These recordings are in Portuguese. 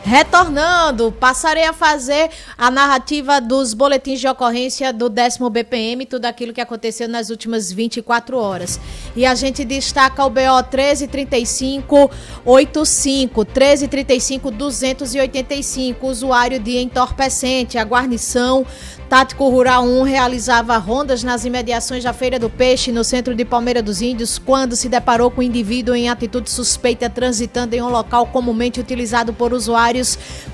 Retornando, passarei a fazer a narrativa dos boletins de ocorrência do 10º BPM, tudo aquilo que aconteceu nas últimas 24 horas. E a gente destaca o BO 133585, 1335-285, usuário de entorpecente. A guarnição Tático Rural 1 realizava rondas nas imediações da Feira do Peixe, no centro de Palmeira dos Índios, quando se deparou com um indivíduo em atitude suspeita transitando em um local comumente utilizado por usuários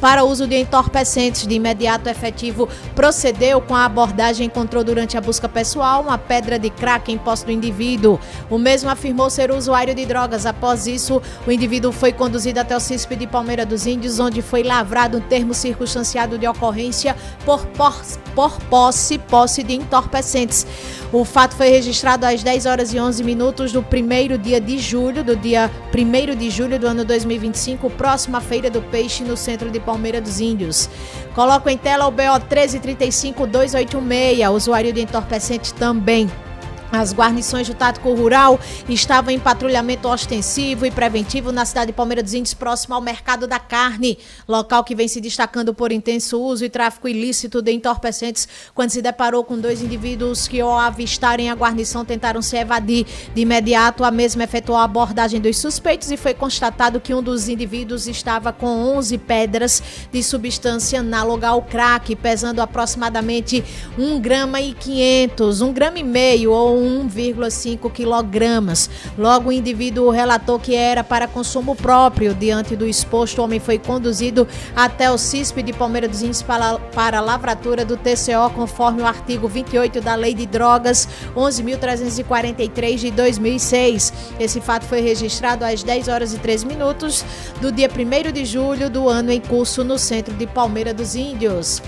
para uso de entorpecentes. De imediato, efetivo procedeu com a abordagem e encontrou durante a busca pessoal uma pedra de crack em posse do indivíduo. O mesmo afirmou ser usuário de drogas. Após isso, o indivíduo foi conduzido até o CISP de Palmeira dos Índios, onde foi lavrado um termo circunstanciado de ocorrência por posse de entorpecentes. O fato foi registrado às 10 horas e 11 minutos do dia 1º de julho do ano 2025, próximo à Feira do Peixe, no centro de Palmeira dos Índios. Coloco em tela o BO 1335-286, usuário de entorpecente também. As guarnições do Tático Rural estavam em patrulhamento ostensivo e preventivo na cidade de Palmeira dos Índios, próximo ao Mercado da Carne, local que vem se destacando por intenso uso e tráfico ilícito de entorpecentes, quando se deparou com dois indivíduos que, ao avistarem a guarnição, tentaram se evadir. De imediato, a mesma efetuou a abordagem dos suspeitos e foi constatado que um dos indivíduos estava com 11 pedras de substância análoga ao crack, pesando aproximadamente 1,5 gramas, 1,5 gramas ou 1,5 quilogramas. Logo, o indivíduo relatou que era para consumo próprio. Diante do exposto, o homem foi conduzido até o CISP de Palmeira dos Índios para a lavratura do TCO, conforme o artigo 28 da Lei de Drogas 11.343 de 2006. Esse fato foi registrado às 10 horas e 13 minutos do dia 1º de julho do ano em curso, no centro de Palmeira dos Índios.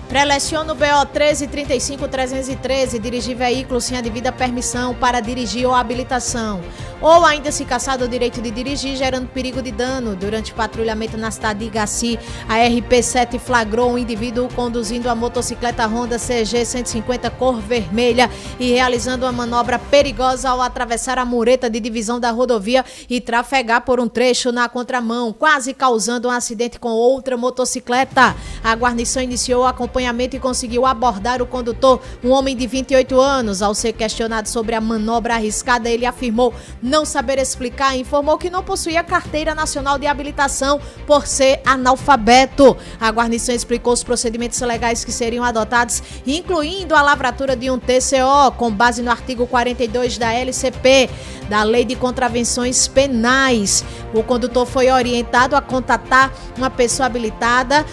Preleciona o BO 1335-313, dirigir veículo sem a devida permissão para dirigir ou habilitação, ou ainda se caçado o direito de dirigir, gerando perigo de dano. Durante o patrulhamento na cidade de Igaci, a RP7 flagrou um indivíduo conduzindo a motocicleta Honda CG 150 cor vermelha e realizando uma manobra perigosa ao atravessar a mureta de divisão da rodovia e trafegar por um trecho na contramão, quase causando um acidente com outra motocicleta. A guarnição iniciou o acompanhamento e conseguiu abordar o condutor, um homem de 28 anos. Ao ser questionado sobre a manobra arriscada, ele afirmou não saber explicar e informou que não possuía carteira nacional de habilitação por ser analfabeto. A guarnição explicou os procedimentos legais que seriam adotados, incluindo a lavratura de um TCO, com base no artigo 42 da LCP, da Lei de Contravenções Penais. O condutor foi orientado a contatar uma pessoa habilitada,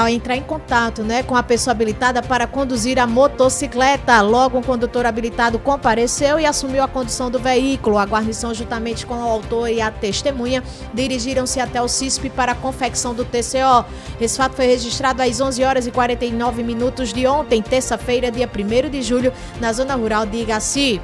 a entrar em contato, com a pessoa habilitada para conduzir a motocicleta. Logo, o condutor habilitado compareceu e assumiu a condução do veículo. A guarnição, juntamente com o autor e a testemunha, dirigiram-se até o CISP para a confecção do TCO. Esse fato foi registrado às 11 horas e 49 minutos de ontem, terça-feira, dia 1º de julho, na zona rural de Igaci.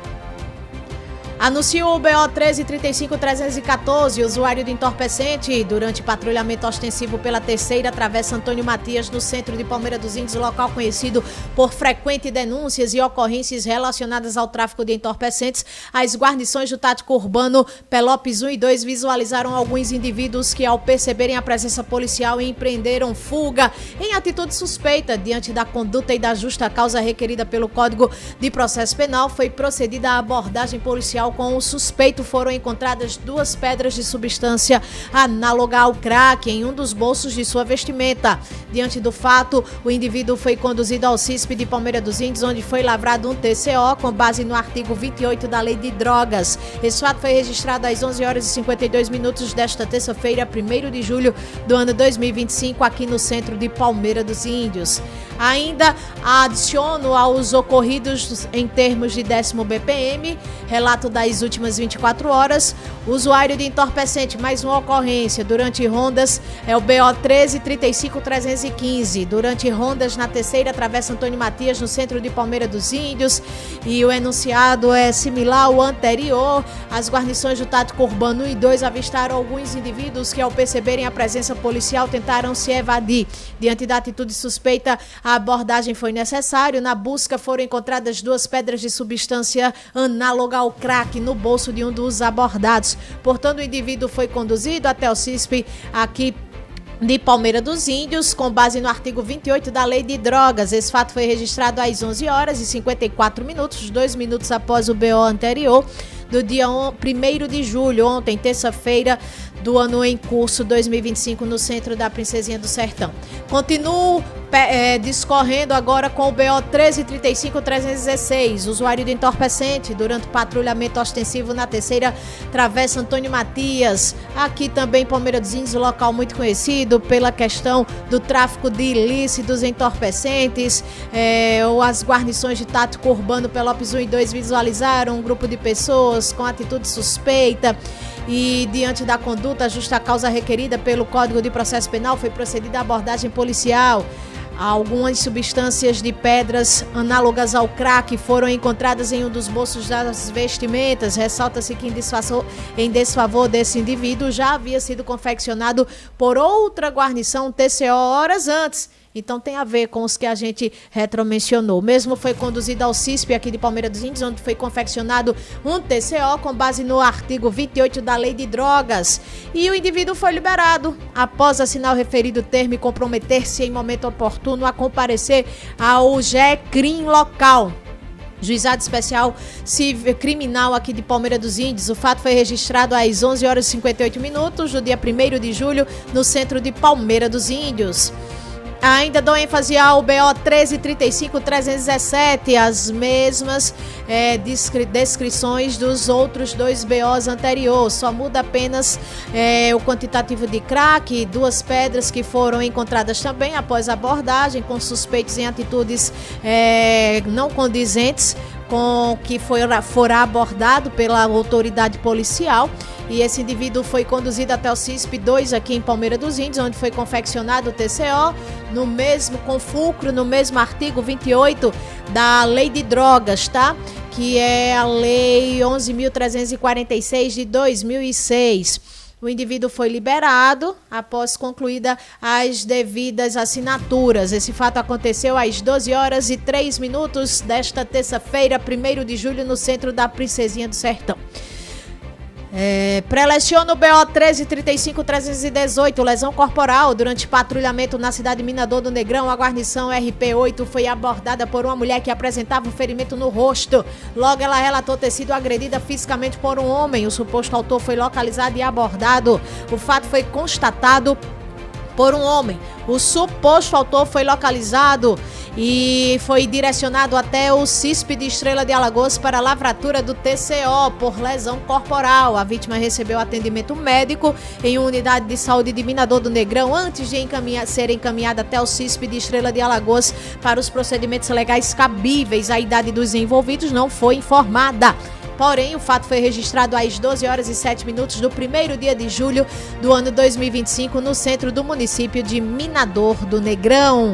Anunciou o BO 1335-314, usuário de entorpecente, durante patrulhamento ostensivo pela terceira travessa Antônio Matias, no centro de Palmeira dos Índios, local conhecido por frequentes denúncias e ocorrências relacionadas ao tráfico de entorpecentes. As guarnições do Tático Urbano Pelopes 1 e 2 visualizaram alguns indivíduos que, ao perceberem a presença policial, empreenderam fuga em atitude suspeita. Diante da conduta e da justa causa requerida pelo Código de Processo Penal, foi procedida a abordagem policial. Com o suspeito foram encontradas 2 pedras de substância análoga ao crack em um dos bolsos de sua vestimenta. Diante do fato, o indivíduo foi conduzido ao CISP de Palmeira dos Índios, onde foi lavrado um TCO com base no artigo 28 da Lei de Drogas. Esse fato foi registrado às 11 horas e 52 minutos desta terça-feira, 1º de julho do ano 2025, aqui no centro de Palmeira dos Índios. Ainda adiciono aos ocorridos em termos de 10º BPM, relato das últimas 24 horas, usuário de entorpecente, mais uma ocorrência, durante rondas, é o BO 1335-315, durante rondas na terceira travessa Antônio Matias, no centro de Palmeira dos Índios, e o enunciado é similar ao anterior. As guarnições do Tático Urbano 1 e 2 avistaram alguns indivíduos que, ao perceberem a presença policial, tentaram se evadir. Diante da atitude suspeita, a abordagem foi necessária. Na busca foram encontradas 2 pedras de substância análoga ao crack no bolso de um dos abordados. Portanto, o indivíduo foi conduzido até o CISP aqui de Palmeira dos Índios, com base no artigo 28 da Lei de Drogas. Esse fato foi registrado às 11 horas e 54 minutos, 2 minutos após o BO anterior, do dia 1º de julho, ontem, terça-feira do ano em curso 2025, no centro da Princesinha do Sertão. Continuo discorrendo agora com o BO 1335-316, usuário de entorpecente durante patrulhamento ostensivo na terceira Travessa Antônio Matias. Aqui também Palmeira dos Índios, local muito conhecido pela questão do tráfico de ilícitos entorpecentes. As guarnições de tático urbano Pelópis 1 e 2 visualizaram um grupo de pessoas com atitude suspeita e, diante da conduta justa causa requerida pelo Código de Processo Penal, foi procedida a abordagem policial. Algumas substâncias de pedras análogas ao crack foram encontradas em um dos bolsos das vestimentas. Ressalta-se que, em desfavor desse indivíduo, já havia sido confeccionado por outra guarnição TCO horas antes. Então tem a ver com os que a gente retromencionou. Mesmo foi conduzido ao CISP aqui de Palmeira dos Índios, onde foi confeccionado um TCO com base no artigo 28 da Lei de Drogas. E o indivíduo foi liberado após assinar o referido termo e comprometer-se em momento oportuno a comparecer ao GECRIM local. Juizado Especial Civil Criminal aqui de Palmeira dos Índios. O fato foi registrado às 11 horas e 58 minutos do dia 1º de julho, no centro de Palmeira dos Índios. Ainda dou ênfase ao BO 1335-317, as mesmas descrições dos outros 2 BOs anteriores. Só muda apenas o quantitativo de crack, 2 pedras que foram encontradas também após abordagem com suspeitos em atitudes não condizentes com que fora abordado pela autoridade policial. E esse indivíduo foi conduzido até o CISP 2 aqui em Palmeira dos Índios, onde foi confeccionado o TCO com fulcro no mesmo artigo 28 da Lei de Drogas, tá? Que é a Lei 11.346 de 2006. O indivíduo foi liberado após concluída as devidas assinaturas. Esse fato aconteceu às 12 horas e 3 minutos desta terça-feira, 1º de julho, no centro da Princesinha do Sertão. Preleciono o BO 1335-318, lesão corporal. Durante patrulhamento na cidade de Minador do Negrão, a guarnição RP8 foi abordada por uma mulher que apresentava um ferimento no rosto. Logo, ela relatou ter sido agredida fisicamente por um homem. O suposto autor foi localizado e abordado. O fato foi constatado por um homem. O suposto autor foi localizado e foi direcionado até o CISP de Estrela de Alagoas para a lavratura do TCO por lesão corporal. A vítima recebeu atendimento médico em uma unidade de saúde de Minador do Negrão antes de ser encaminhada até o CISP de Estrela de Alagoas para os procedimentos legais cabíveis. A idade dos envolvidos não foi informada. Porém, o fato foi registrado às 12 horas e 7 minutos do 1º dia de julho do ano 2025, no centro do município de Minador do Negrão.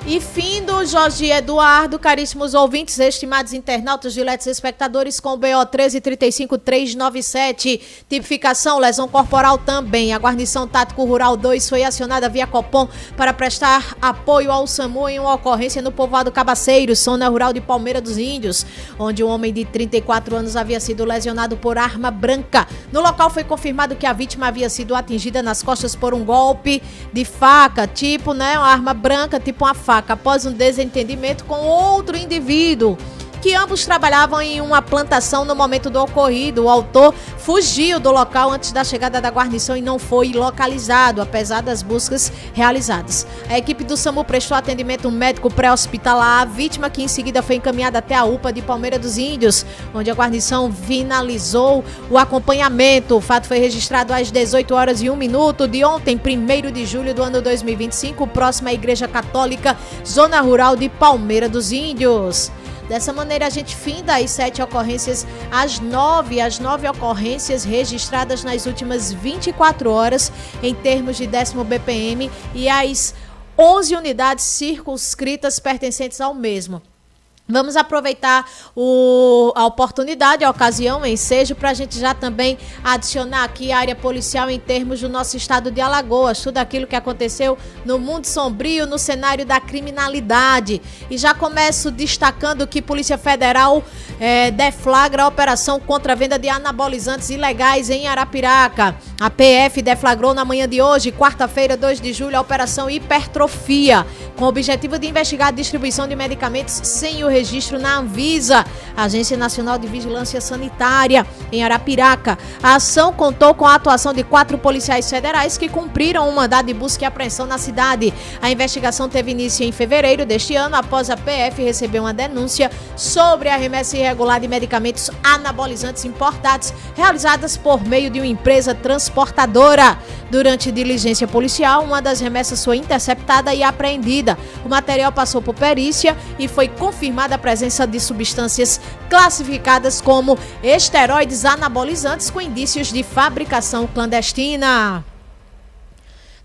E fim do Jorge Eduardo, caríssimos ouvintes, estimados internautas, diletos espectadores, com o BO 1335-397, tipificação, lesão corporal também. A guarnição tático rural 2 foi acionada via Copom para prestar apoio ao SAMU em uma ocorrência no povoado Cabaceiros, zona rural de Palmeira dos Índios, onde um homem de 34 anos havia sido lesionado por arma branca. No local foi confirmado que a vítima havia sido atingida nas costas por um golpe de faca, uma arma branca, tipo uma faca, após um desentendimento com outro indivíduo, que ambos trabalhavam em uma plantação no momento do ocorrido. O autor fugiu do local antes da chegada da guarnição e não foi localizado, apesar das buscas realizadas. A equipe do SAMU prestou atendimento médico pré-hospitalar à vítima, que em seguida foi encaminhada até a UPA de Palmeira dos Índios, onde a guarnição finalizou o acompanhamento. O fato foi registrado às 18 horas e 1 minuto de ontem, 1º de julho do ano 2025, próximo à Igreja Católica, zona rural de Palmeira dos Índios. Dessa maneira, a gente finda as 7 ocorrências, as 9 ocorrências registradas nas últimas 24 horas em termos de 10º BPM e as 11 unidades circunscritas pertencentes ao mesmo. Vamos aproveitar a oportunidade, a ocasião, o ensejo, para a gente já também adicionar aqui a área policial em termos do nosso estado de Alagoas, tudo aquilo que aconteceu no mundo sombrio, no cenário da criminalidade. E já começo destacando que Polícia Federal deflagra a operação contra a venda de anabolizantes ilegais em Arapiraca. A PF deflagrou na manhã de hoje, quarta-feira, 2 de julho, a Operação Hipertrofia, com o objetivo de investigar a distribuição de medicamentos sem o registro na Anvisa, Agência Nacional de Vigilância Sanitária, em Arapiraca. A ação contou com a atuação de 4 policiais federais que cumpriram um mandado de busca e apreensão na cidade. A investigação teve início em fevereiro deste ano, após a PF receber uma denúncia sobre a remessa irregular de medicamentos anabolizantes importados, realizadas por meio de uma empresa transportadora. Durante diligência policial, uma das remessas foi interceptada e apreendida. O material passou por perícia e foi confirmada a presença de substâncias classificadas como esteroides anabolizantes com indícios de fabricação clandestina.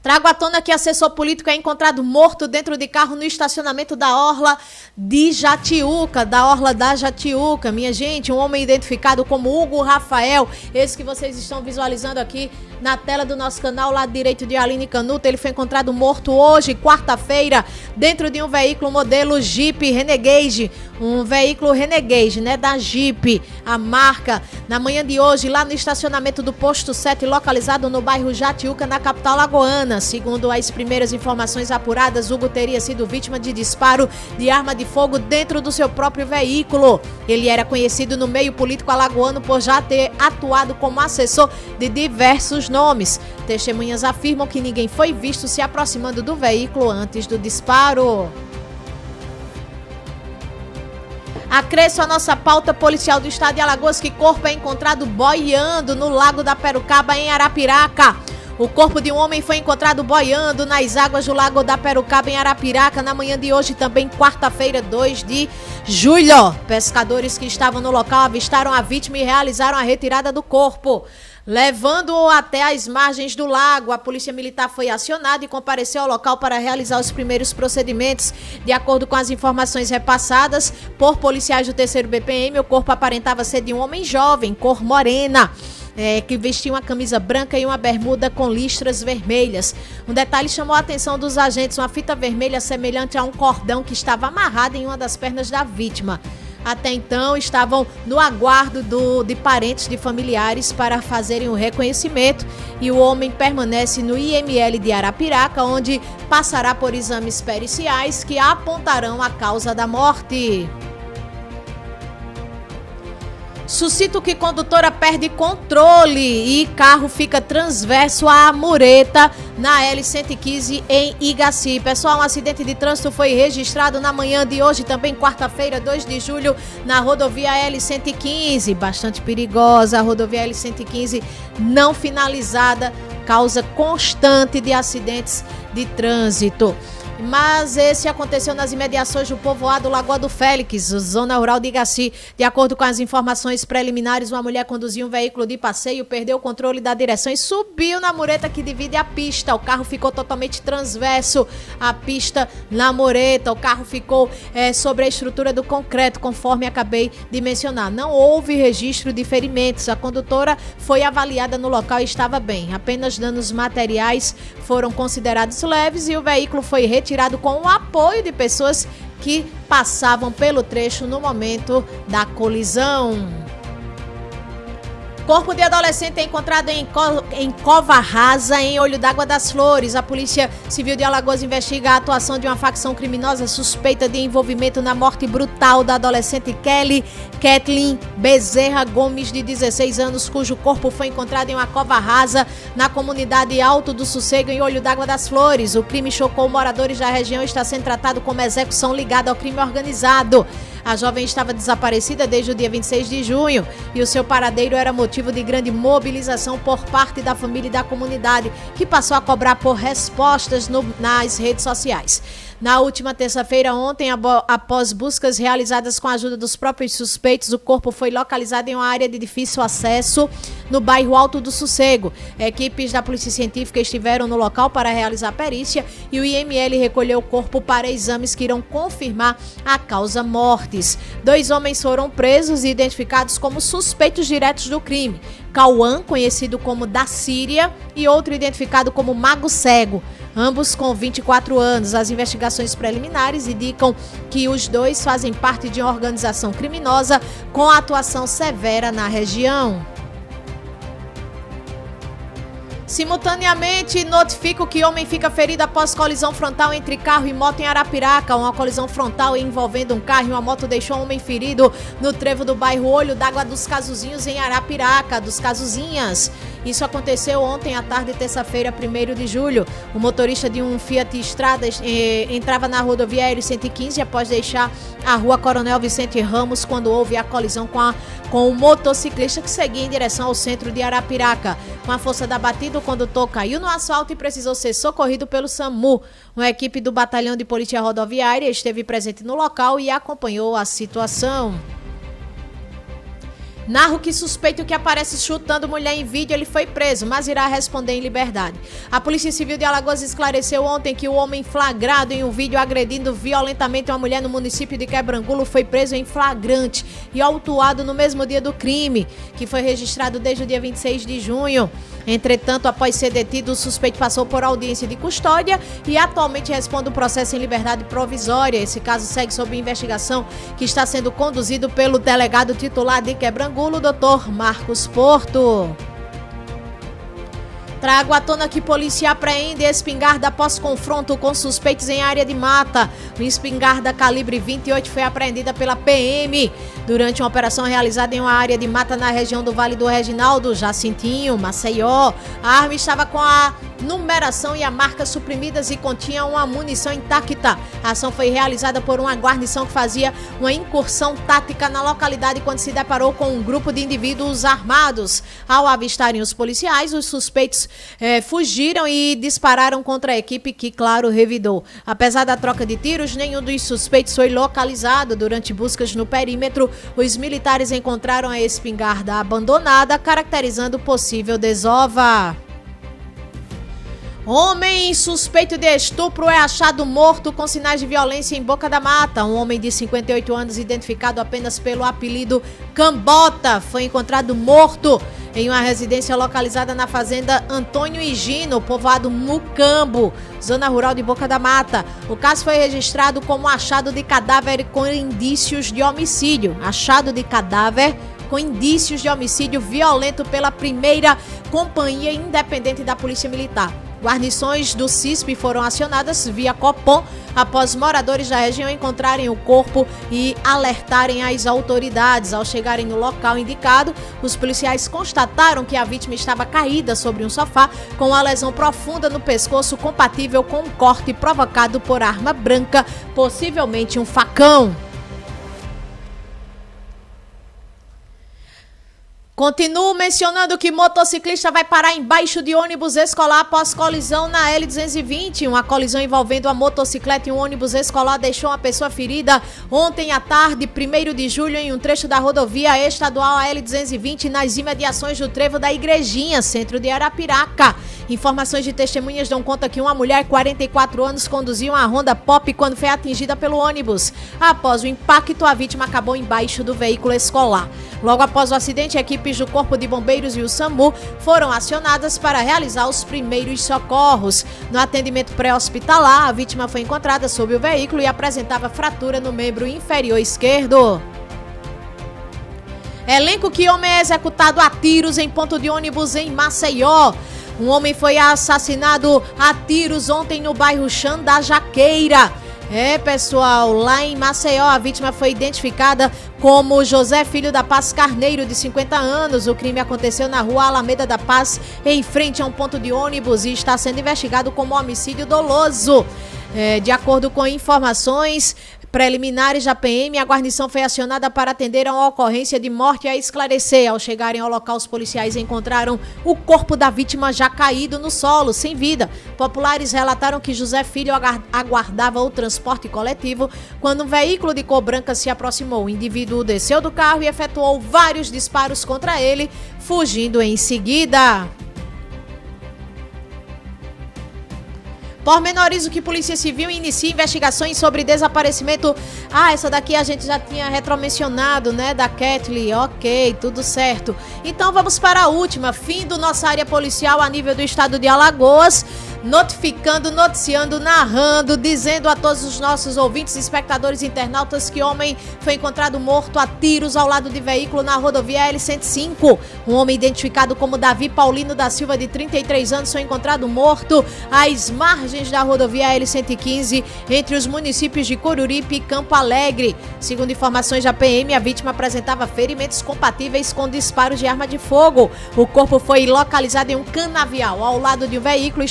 Trago à tona que assessor político é encontrado morto dentro de carro no estacionamento da Orla de Jatiuca, da Orla da Jatiuca. Minha gente, um homem identificado como Hugo Rafael, esse que vocês estão visualizando aqui na tela do nosso canal, lado direito de Aline Canuto, ele foi encontrado morto hoje, quarta-feira, dentro de um veículo modelo Jeep Renegade, um veículo Renegade, né, da Jeep, a marca, na manhã de hoje, lá no estacionamento do Posto 7, localizado no bairro Jatiuca, na capital alagoana. Segundo as primeiras informações apuradas, Hugo teria sido vítima de disparo de arma de fogo dentro do seu próprio veículo. Ele era conhecido no meio político alagoano por já ter atuado como assessor de diversos nomes. Testemunhas afirmam que ninguém foi visto se aproximando do veículo antes do disparo. Acresço a nossa pauta policial do estado de Alagoas que corpo é encontrado boiando no Lago da Perucaba, em Arapiraca. O corpo de um homem foi encontrado boiando nas águas do Lago da Perucaba, em Arapiraca, na manhã de hoje, também quarta-feira, 2 de julho. Pescadores que estavam no local avistaram a vítima e realizaram a retirada do corpo. Levando-o até as margens do lago, a polícia militar foi acionada e compareceu ao local para realizar os primeiros procedimentos. De acordo com as informações repassadas por policiais do 3º BPM, o corpo aparentava ser de um homem jovem, cor morena, que vestia uma camisa branca e uma bermuda com listras vermelhas. Um detalhe chamou a atenção dos agentes, uma fita vermelha semelhante a um cordão que estava amarrada em uma das pernas da vítima. Até então, estavam no aguardo de parentes, de familiares, para fazerem o reconhecimento, e o homem permanece no IML de Arapiraca, onde passará por exames periciais que apontarão a causa da morte. Suscito que condutora perde controle e carro fica transverso à mureta na L115 em Igaci. Pessoal, um acidente de trânsito foi registrado na manhã de hoje, também quarta-feira, 2 de julho, na rodovia L115. Bastante perigosa a rodovia L115, não finalizada, causa constante de acidentes de trânsito. Mas esse aconteceu nas imediações do povoado Lagoa do Félix, zona rural de Igaci. De acordo com as informações preliminares, uma mulher conduzia um veículo de passeio, perdeu o controle da direção e subiu na mureta que divide a pista. O carro ficou totalmente transverso à pista na mureta. O carro ficou sobre a estrutura do concreto, conforme acabei de mencionar. Não houve registro de ferimentos. A condutora foi avaliada no local e estava bem. Apenas danos materiais foram considerados leves e o veículo foi retirado com o apoio de pessoas que passavam pelo trecho no momento da colisão. Corpo de adolescente é encontrado em Cova Rasa, em Olho d'Água das Flores. A Polícia Civil de Alagoas investiga a atuação de uma facção criminosa suspeita de envolvimento na morte brutal da adolescente Kathleen Bezerra Gomes, de 16 anos, cujo corpo foi encontrado em uma cova rasa na comunidade Alto do Sossego, em Olho d'Água das Flores. O crime chocou moradores da região e está sendo tratado como execução ligada ao crime organizado. A jovem estava desaparecida desde o dia 26 de junho e o seu paradeiro era motivo de grande mobilização por parte da família e da comunidade, que passou a cobrar por respostas nas redes sociais. Na última terça-feira, ontem, após buscas realizadas com a ajuda dos próprios suspeitos, o corpo foi localizado em uma área de difícil acesso no bairro Alto do Sossego. Equipes da Polícia Científica estiveram no local para realizar a perícia e o IML recolheu o corpo para exames que irão confirmar a causa mortes. 2 homens foram presos e identificados como suspeitos diretos do crime. Cauã, conhecido como da Síria, e outro identificado como Mago Cego, ambos com 24 anos. As investigações preliminares indicam que os 2 fazem parte de uma organização criminosa com atuação severa na região. Simultaneamente, notifico que homem fica ferido após colisão frontal entre carro e moto em Arapiraca. Uma colisão frontal envolvendo um carro e uma moto deixou um homem ferido no trevo do bairro Olho d'Água dos Cazuzinhos, em Arapiraca, dos Cazuzinhas. Isso aconteceu ontem à tarde, terça-feira, 1º de julho. O motorista de um Fiat Strada entrava na rodovia Aéreo 115 após deixar a rua Coronel Vicente Ramos quando houve a colisão com o motociclista que seguia em direção ao centro de Arapiraca. Com a força da batida, o condutor caiu no asfalto e precisou ser socorrido pelo SAMU. Uma equipe do Batalhão de Polícia Rodoviária esteve presente no local e acompanhou a situação. Narro que suspeito que aparece chutando mulher em vídeo, ele foi preso, mas irá responder em liberdade. A Polícia Civil de Alagoas esclareceu ontem que o homem flagrado em um vídeo agredindo violentamente uma mulher no município de Quebrangulo foi preso em flagrante e autuado no mesmo dia do crime, que foi registrado desde o dia 26 de junho. Entretanto, após ser detido, o suspeito passou por audiência de custódia e atualmente responde o processo em liberdade provisória. Esse caso segue sob investigação que está sendo conduzido pelo delegado titular de Quebrangulo, Dr. Marcos Porto. Trago à tona que polícia apreende espingarda após confronto com suspeitos em área de mata. Uma espingarda calibre 28 foi apreendida pela PM durante uma operação realizada em uma área de mata na região do Vale do Reginaldo, Jacintinho, Maceió. A arma estava com a numeração e a marca suprimidas e continha uma munição intacta. A ação foi realizada por uma guarnição que fazia uma incursão tática na localidade quando se deparou com um grupo de indivíduos armados. Ao avistarem os policiais, os suspeitos fugiram e dispararam contra a equipe que, claro, revidou. Apesar da troca de tiros, nenhum dos suspeitos foi localizado. Durante buscas no perímetro, os militares encontraram a espingarda abandonada, caracterizando possível desova. Homem suspeito de estupro é achado morto com sinais de violência em Boca da Mata. Um homem de 58 anos, identificado apenas pelo apelido Cambota, foi encontrado morto em uma residência localizada na fazenda Antônio Higino, povoado Mucambo, zona rural de Boca da Mata. O caso foi registrado como achado de cadáver com indícios de homicídio. Achado de cadáver com indícios de homicídio violento pela 1ª Companhia Independente da Polícia Militar. Guarnições do CISP foram acionadas via Copom após moradores da região encontrarem o corpo e alertarem as autoridades. Ao chegarem no local indicado, os policiais constataram que a vítima estava caída sobre um sofá com uma lesão profunda no pescoço compatível com um corte provocado por arma branca, possivelmente um facão. Continuo mencionando que motociclista vai parar embaixo de ônibus escolar após colisão na L220. Uma colisão envolvendo a motocicleta e um ônibus escolar deixou uma pessoa ferida ontem à tarde, 1º de julho, em um trecho da rodovia estadual L220, nas imediações do trevo da Igrejinha, centro de Arapiraca. Informações de testemunhas dão conta que uma mulher, 44 anos, conduzia uma Honda Pop quando foi atingida pelo ônibus. Após o impacto, a vítima acabou embaixo do veículo escolar. Logo após o acidente, equipes do Corpo de Bombeiros e o SAMU foram acionadas para realizar os primeiros socorros. No atendimento pré-hospitalar, a vítima foi encontrada sob o veículo e apresentava fratura no membro inferior esquerdo. Elenco que homem é executado a tiros em ponto de ônibus em Maceió. Um homem foi assassinado a tiros ontem no bairro Chã da Jaqueira. Pessoal, lá em Maceió, a vítima foi identificada como José Filho da Paz Carneiro, de 50 anos. O crime aconteceu na rua Alameda da Paz, em frente a um ponto de ônibus, e está sendo investigado como homicídio doloso. De acordo com informações preliminares da PM, a guarnição foi acionada para atender a uma ocorrência de morte e a esclarecer. Ao chegarem ao local, os policiais encontraram o corpo da vítima já caído no solo, sem vida. Populares relataram que José Filho aguardava o transporte coletivo quando um veículo de cor branca se aproximou. O indivíduo desceu do carro e efetuou vários disparos contra ele, fugindo em seguida. Pormenoriza que Polícia Civil inicia investigações sobre desaparecimento. Essa daqui a gente já tinha retromencionado, né? Da Kathleen. Ok, tudo certo. Então vamos para a última. Fim do nossa área policial a nível do estado de Alagoas. Notificando, noticiando, narrando, dizendo a todos os nossos ouvintes, espectadores e internautas que homem foi encontrado morto a tiros ao lado de veículo na rodovia L105. Um homem identificado como Davi Paulino da Silva, de 33 anos, foi encontrado morto às margens da rodovia L115, entre os municípios de Coruripe e Campo Alegre. Segundo informações da PM, a vítima apresentava ferimentos compatíveis com disparos de arma de fogo. O corpo foi localizado em um canavial ao lado de um veículo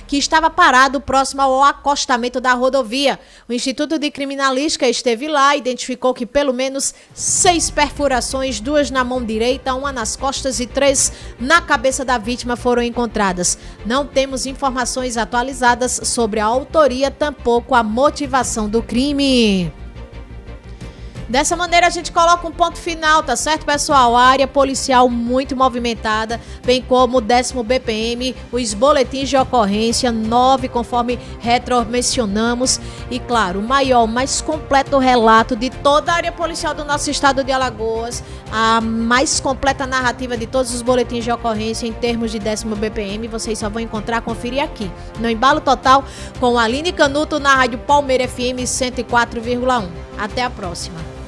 que estava parado próximo ao acostamento da rodovia. O Instituto de Criminalística esteve lá e identificou que pelo menos 6 perfurações, 2 na mão direita, 1 nas costas e 3 na cabeça da vítima foram encontradas. Não temos informações atualizadas sobre a autoria, tampouco a motivação do crime. Dessa maneira a gente coloca um ponto final, tá certo, pessoal? A área policial muito movimentada, bem como o 10º BPM, os boletins de ocorrência, 9, conforme mencionamos. E claro, o maior, mais completo relato de toda a área policial do nosso estado de Alagoas, a mais completa narrativa de todos os boletins de ocorrência em termos de 10º BPM, vocês só vão encontrar, conferir aqui, no Embalo Total, com a Aline Canuto na Rádio Palmeira FM 104,1. Até a próxima.